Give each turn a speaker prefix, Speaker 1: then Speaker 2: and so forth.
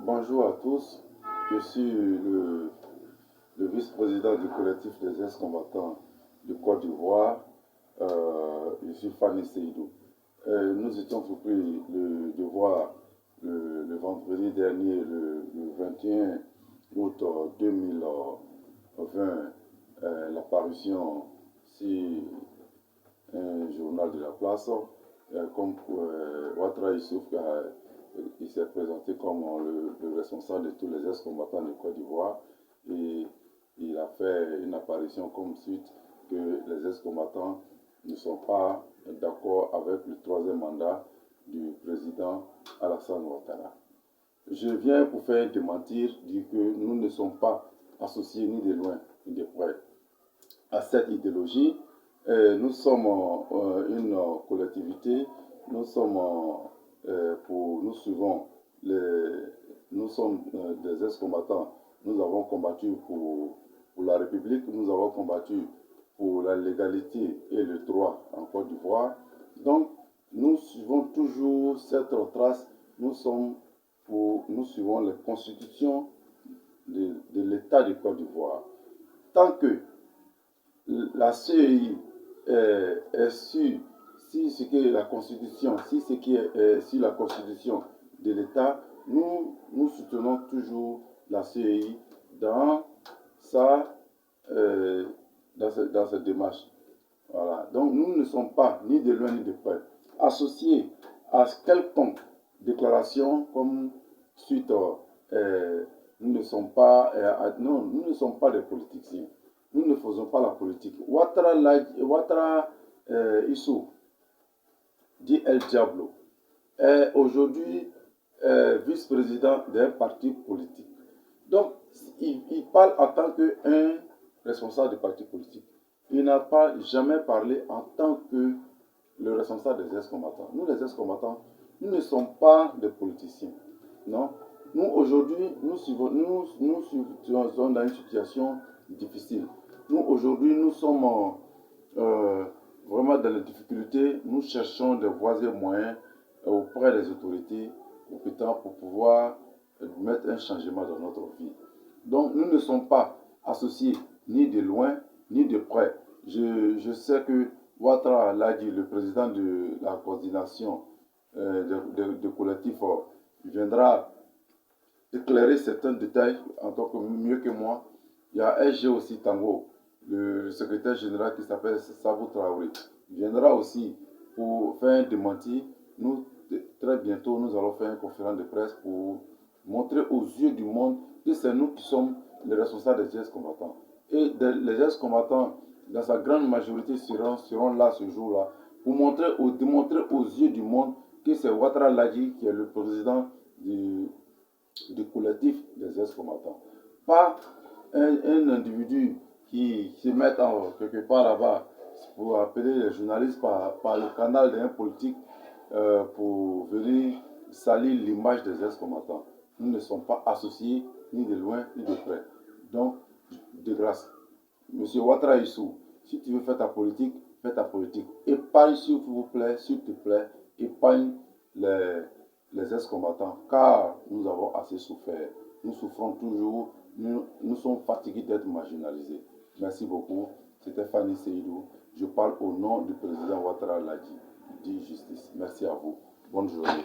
Speaker 1: Bonjour à tous, je suis le vice-président du collectif des ex-combattants de Côte d'Ivoire. Je suis Fani Seydou. Nous étions surpris de voir le vendredi dernier, le 21 août 2020, l'apparition sur un journal de la place, comme Ouattara Youssouf, il s'est présenté comme le responsable de tous les ex-combattants de Côte d'Ivoire, et il a fait une apparition comme suite que les ex-combattants ne sont pas d'accord avec le troisième mandat du président Alassane Ouattara. Je viens pour faire démentir, dire que nous ne sommes pas associés ni de loin ni de près à cette idéologie. Nous sommes une collectivité, nous suivons nous sommes des ex-combattants. Nous avons combattu pour la République, nous avons combattu pour la légalité et le droit en Côte d'Ivoire. Donc, nous suivons toujours cette trace. Nous suivons les constitutions de l'État de Côte d'Ivoire. Tant que la CEI est sur ce qui est la Constitution, si ce qui est sur la Constitution de l'État, nous soutenons toujours la CEI dans sa démarche. Voilà. Donc nous ne sommes pas, ni de loin ni de près, associés à quelconque déclaration comme suite. Nous ne sommes pas des politiciens. Nous ne faisons pas la politique. Ouattara Youssouf, dit El Diablo, est aujourd'hui vice-président d'un parti politique. Donc, il parle en tant qu'un responsable de parti politique. Il n'a pas jamais parlé en tant que le responsable des ex-combattants. Nous, les ex-combattants, nous ne sommes pas des politiciens. Non. Nous, aujourd'hui, nous sommes dans une situation difficile. Nous, aujourd'hui, nous sommes vraiment dans les difficultés. Nous cherchons des voies et moyens auprès des autorités compétentes pour pouvoir mettre un changement dans notre vie. Donc, nous ne sommes pas associés ni de loin ni de près. Je sais que Ouattara l'a dit, le président de la coordination de collectif, viendra éclairer certains détails en tant que mieux que moi. Il y a SG aussi Tango, le secrétaire général qui s'appelle Sabou Traoré. Il viendra aussi pour faire un démenti. Nous, très bientôt, nous allons faire une conférence de presse pour montrer aux yeux du monde que c'est nous qui sommes les responsables des ex-combattants. Et les ex-combattants, dans sa grande majorité, seront là ce jour-là pour démontrer aux yeux du monde que c'est Ouattara Ladji qui est le président du collectif des ex-combattants. Pas un individu qui se met quelque part là-bas pour appeler les journalistes par le canal d'un politique pour venir salir l'image des ex-combattants. Nous ne sommes pas associés ni de loin ni de près. Donc, de grâce, M. Ouattara Youssouf, si tu veux faire ta politique, fais ta politique. Épargne, s'il te plaît, épargne les ex-combattants, car nous avons assez souffert. Nous souffrons toujours, nous sommes fatigués d'être marginalisés. Merci beaucoup. C'était Fani Seydou. Je parle au nom du président Ouattara Ladji, dit justice. Merci à vous. Bonne journée.